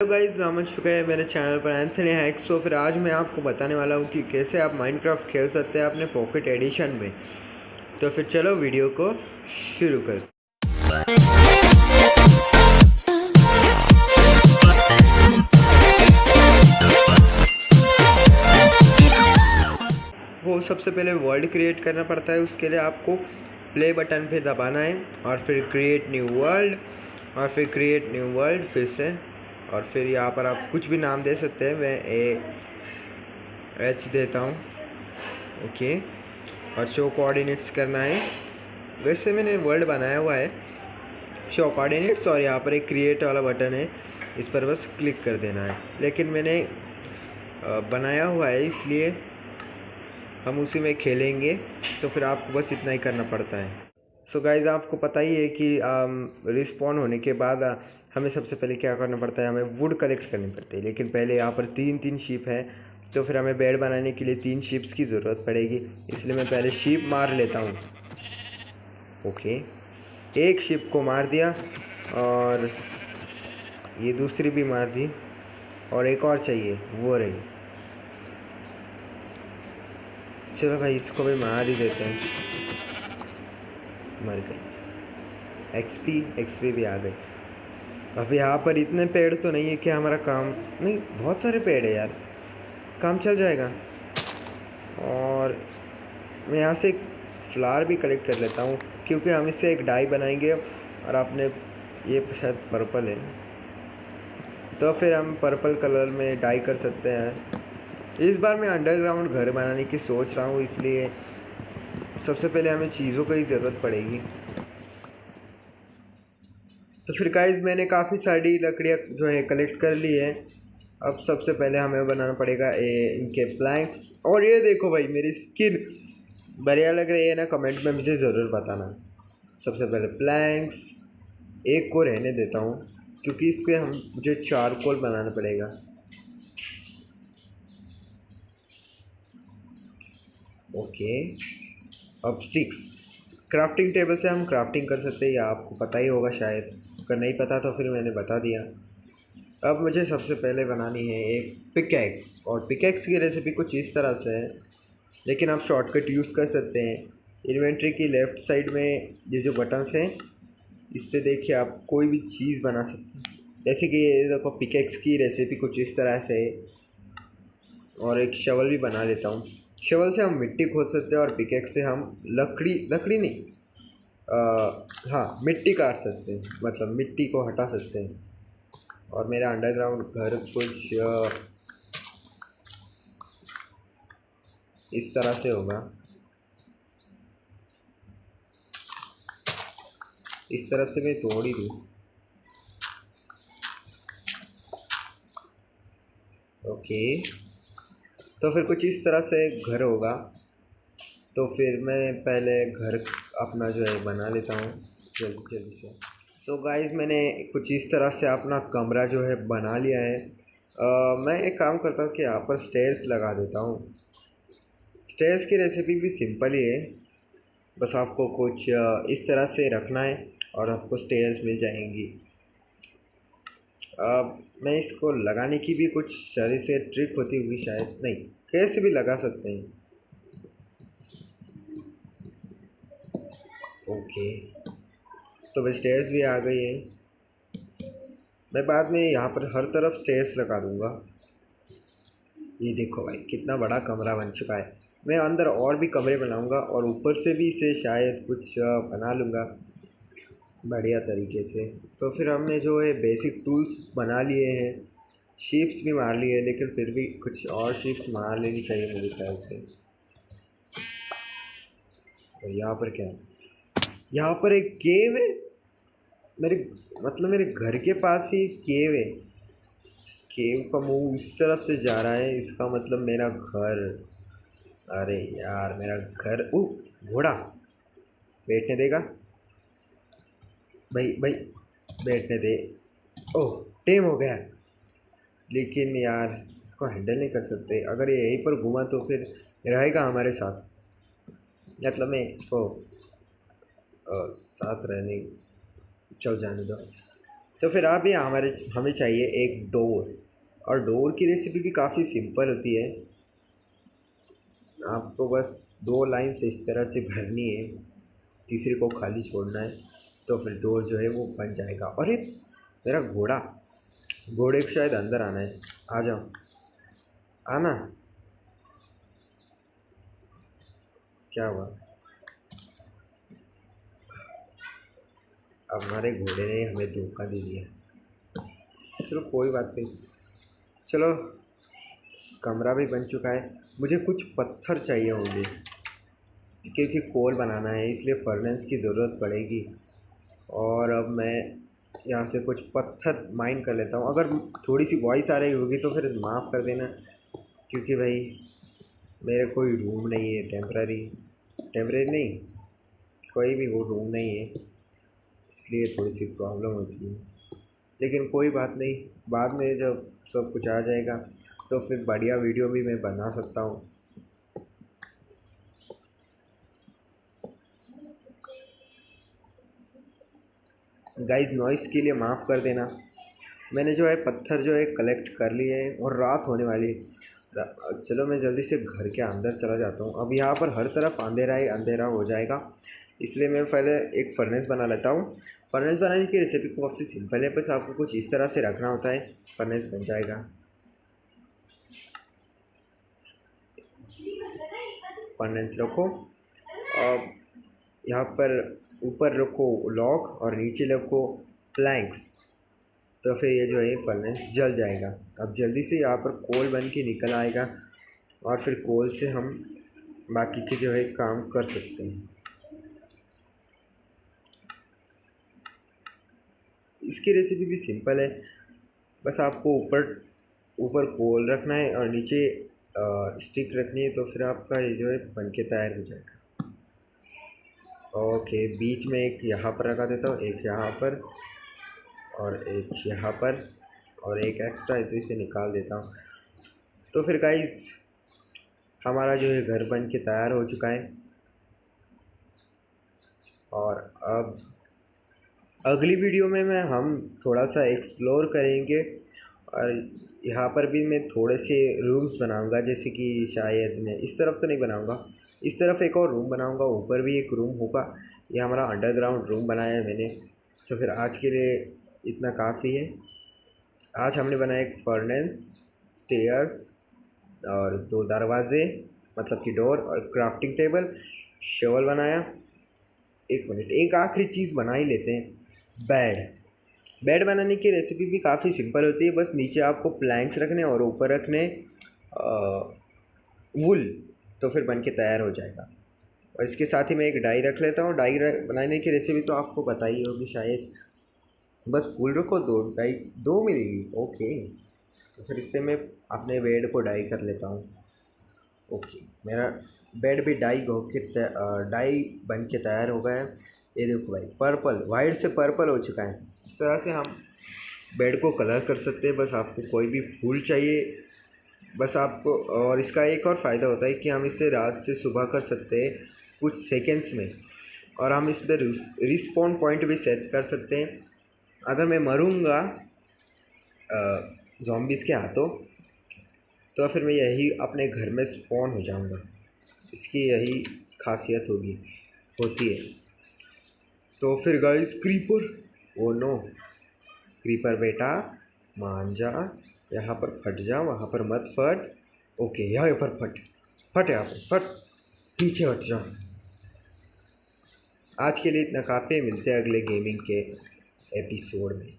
Guys, Vaman चुका है मेरे चैनल पर एंथनी हैक्स। तो फिर आज मैं आपको बताने वाला हूँ कि कैसे आप माइनक्राफ्ट खेल सकते हैं अपने पॉकेट एडिशन में। तो फिर चलो वीडियो को शुरू कर। वो सबसे पहले वर्ल्ड क्रिएट करना पड़ता है। उसके लिए आपको प्ले बटन पे दबाना है और फिर क्रिएट न्यू वर्ल्ड और फिर क्रिएट न्यू वर्ल्ड फिर से, और फिर यहाँ पर आप कुछ भी नाम दे सकते हैं। मैं एच देता हूँ, ओके। और शो कोऑर्डिनेट्स करना है। वैसे मैंने वर्ल्ड बनाया हुआ है, शो कोऑर्डिनेट्स, और यहाँ पर एक क्रिएट वाला बटन है, इस पर बस क्लिक कर देना है। लेकिन मैंने बनाया हुआ है इसलिए हम उसी में खेलेंगे, तो फिर आपको बस इतना ही करना पड़ता है। सो गाइज, आपको पता ही है कि रिस्पॉन होने के बाद हमें सबसे पहले क्या करना पड़ता है, हमें वुड कलेक्ट करनी पड़ती है। लेकिन पहले यहाँ पर तीन शीप है, तो फिर हमें बेड बनाने के लिए 3 शीप्स की ज़रूरत पड़ेगी। इसलिए मैं पहले शीप मार लेता हूँ, ओके। एक शीप को मार दिया और ये दूसरी भी मार दी, और एक और चाहिए, वो रही। चलो भाई, इसको भी मार ही देते हैं। मर गई। एक्सपी भी आ गई। अब यहाँ पर इतने पेड़ तो नहीं है कि हमारा काम नहीं, बहुत सारे पेड़ है यार, काम चल जाएगा। और मैं यहाँ से एक फ्लावर भी कलेक्ट कर लेता हूँ, क्योंकि हम इससे एक डाई बनाएंगे। और आपने ये शायद पर्पल है, तो फिर हम पर्पल कलर में डाई कर सकते हैं। इस बार मैं अंडरग्राउंड घर बनाने की सोच रहा हूँ, इसलिए सबसे पहले हमें चीज़ों की ज़रूरत पड़ेगी। तो फिर गाइस, मैंने काफ़ी सारी लकड़ियाँ जो है कलेक्ट कर ली है। अब सबसे पहले हमें बनाना पड़ेगा इनके प्लैंक्स। और ये देखो भाई, मेरी स्किन बढ़िया लग रही है ना? कमेंट में मुझे ज़रूर बताना। सबसे पहले प्लैंक्स एक को रहने देता हूँ, क्योंकि इसके मुझे चारकोल बनाना पड़ेगा। ओके, अब स्टिक्स। क्राफ्टिंग टेबल से हम क्राफ्टिंग कर सकते हैं, या आपको पता ही होगा शायद। अगर नहीं पता तो फिर मैंने बता दिया। अब मुझे सबसे पहले बनानी है एक पिकैक्स, और पिकैक्स की रेसिपी कुछ इस तरह से है, लेकिन आप शॉर्टकट यूज़ कर सकते हैं। इन्वेंट्री की लेफ़्ट साइड में ये जो बटन्स हैं, इससे देखिए आप कोई भी चीज़ बना सकते हैं। जैसे कि ये देखो, पिकैक्स की रेसिपी कुछ इस तरह से है। और एक शवल भी बना लेता हूँ। शवल से हम मिट्टी खोद सकते हैं, और पिकैक्स से हम लकड़ी नहीं, हाँ, मिट्टी काट सकते हैं, मतलब मिट्टी को हटा सकते हैं। और मेरा अंडरग्राउंड घर कुछ इस तरह से होगा। इस तरफ से मैं तोड़ ही दूँ, ओके। तो फिर कुछ इस तरह से घर होगा। तो फिर मैं पहले घर अपना जो है बना लेता हूँ जल्दी से। सो गाइस, मैंने कुछ इस तरह से अपना कमरा जो है बना लिया है। मैं एक काम करता हूँ कि यहाँ पर स्टेयर्स लगा देता हूँ। स्टेयर्स की रेसिपी भी सिंपल ही है, बस आपको कुछ इस तरह से रखना है और आपको स्टेयर्स मिल जाएंगी। अब मैं इसको लगाने की भी कुछ शरीर से ट्रिक होती होगी शायद, नहीं, कैसे भी लगा सकते हैं, ओके। तो वह स्टेयर्स भी आ गई है। मैं बाद में यहाँ पर हर तरफ स्टेयर्स लगा दूँगा। ये देखो भाई, कितना बड़ा कमरा बन चुका है। मैं अंदर और भी कमरे बनाऊँगा, और ऊपर से भी इसे शायद कुछ बना लूँगा बढ़िया तरीके से। तो फिर हमने जो है बेसिक टूल्स बना लिए हैं, शीप्स भी मार लिए, लेकिन फिर भी कुछ और शीप्स मार लेनी चाहिए मेरे ख्याल से। और यहाँ पर क्या है? यहाँ पर एक केव है। मेरे घर के पास ही एक केव है। केव का मुंह इस तरफ से जा रहा है, इसका मतलब मेरा घर। अरे यार, मेरा घर। घोड़ा बैठने देगा? भाई भाई, बैठने दे। ओह, टेम हो गया। लेकिन यार, इसको हैंडल नहीं कर सकते। अगर ये यहीं पर घूमा तो फिर रहेगा हमारे साथ, मतलब मैं इसको साथ रहने, चल जाने दो। तो फिर आप ये हमें चाहिए एक डोर, और डोर की रेसिपी भी काफ़ी सिंपल होती है। आपको बस 2 लाइन से इस तरह से भरनी है, तीसरी को खाली छोड़ना है, तो फिर डोर जो है वो बन जाएगा। अरे मेरा घोड़ा, घोड़े को शायद अंदर आना है। आ जाओ, आना। क्या हुआ? अब हमारे घोड़े ने हमें धोखा दे दिया। चलो कोई बात नहीं। चलो कमरा भी बन चुका है। मुझे कुछ पत्थर चाहिए होंगे क्योंकि कोल बनाना है, इसलिए फर्नेस की ज़रूरत पड़ेगी। और अब मैं यहाँ से कुछ पत्थर माइन कर लेता हूँ। अगर थोड़ी सी वॉइस आ रही होगी तो फिर माफ़ कर देना, क्योंकि भाई मेरे कोई रूम नहीं है, टेम्परेरी नहीं, कोई भी वो रूम नहीं है, इसलिए थोड़ी सी प्रॉब्लम होती है। लेकिन कोई बात नहीं, बाद में जब सब कुछ आ जाएगा तो फिर बढ़िया वीडियो भी मैं बना सकता हूँ। गाइस नॉइस के लिए माफ़ कर देना। मैंने जो है पत्थर जो है कलेक्ट कर लिए हैं और रात होने वाली है। चलो मैं जल्दी से घर के अंदर चला जाता हूँ। अब यहाँ पर हर तरफ अंधेरा ही अंधेरा हो जाएगा, इसलिए मैं पहले एक फर्नेस बना लेता हूँ। फर्नेस बनाने की रेसिपी काफ़ी सिंपल है, बस आपको कुछ इस तरह से रखना होता है, फर्नेस बन जाएगा। फर्नेस रखो, अब यहाँ पर ऊपर रखो लॉक और नीचे रखो प्लैंक्स, तो फिर ये जो है फर्नेस जल जाएगा। अब जल्दी से यहाँ पर कोल बन के निकल आएगा और फिर कोल से हम बाकी के जो है काम कर सकते हैं। इसकी रेसिपी भी सिंपल है, बस आपको ऊपर ऊपर कोल रखना है और नीचे स्टिक रखनी है, तो फिर आपका ये जो है बन के तैयार हो जाएगा। ओके, बीच में एक यहाँ पर रखा देता हूँ, एक यहाँ पर और एक यहाँ पर, और एक एक्स्ट्रा है तो इसे निकाल देता हूँ। तो फिर गाइस हमारा जो है घर बन के तैयार हो चुका है। और अब अगली वीडियो में हम थोड़ा सा एक्सप्लोर करेंगे, और यहाँ पर भी मैं थोड़े से रूम्स बनाऊंगा, जैसे कि शायद मैं इस तरफ तो नहीं बनाऊंगा, इस तरफ एक और रूम बनाऊंगा, ऊपर भी एक रूम होगा। ये हमारा अंडरग्राउंड रूम बनाया है मैंने। तो फिर आज के लिए इतना काफ़ी है। आज हमने बनाया एक फर्नेस, स्टेयर्स और 2 दरवाजे मतलब कि डोर, और क्राफ्टिंग टेबल, शवल बनाया। एक मिनट, एक आखिरी चीज़ बना ही लेते हैं, बेड। बेड बनाने की रेसिपी भी काफ़ी सिंपल होती है, बस नीचे आपको प्लैंक्स रखने और ऊपर रखने वुल, तो फिर बन के तैयार हो जाएगा। और इसके साथ ही मैं एक डाई रख लेता हूँ। डाई बनाने की रेसिपी तो आपको पता ही होगी शायद, बस फूल रखो, 2 डाई 2 मिलेगी। ओके, तो फिर इससे मैं अपने बेड को डाई कर लेता हूँ। ओके, मेरा बेड भी डाई बन के तैयार हो गया है। ये देखो भाई, पर्पल, वाइट से पर्पल हो चुका है। इस तरह से हम बेड को कलर कर सकते हैं। बस आपको कोई भी फूल चाहिए, बस आपको, और इसका एक और फ़ायदा होता है कि हम इसे रात से सुबह कर सकते हैं कुछ सेकेंड्स में, और हम इस पर रिस्पॉन पॉइंट भी सेट कर सकते हैं। अगर मैं मरूँगा ज़ॉम्बीज़ के हाथों, तो फिर मैं यही अपने घर में स्पॉन हो जाऊँगा। इसकी यही खासियत होती है। तो फिर guys creeper, oh no, creeper बेटा मान जा, यहाँ पर फट जा, वहाँ पर मत फट। ओके, यहाँ पर फट फट, यहाँ पर फट, पीछे हट जा। आज के लिए इतना काफ़ी है, मिलते हैं अगले गेमिंग के एपिसोड में।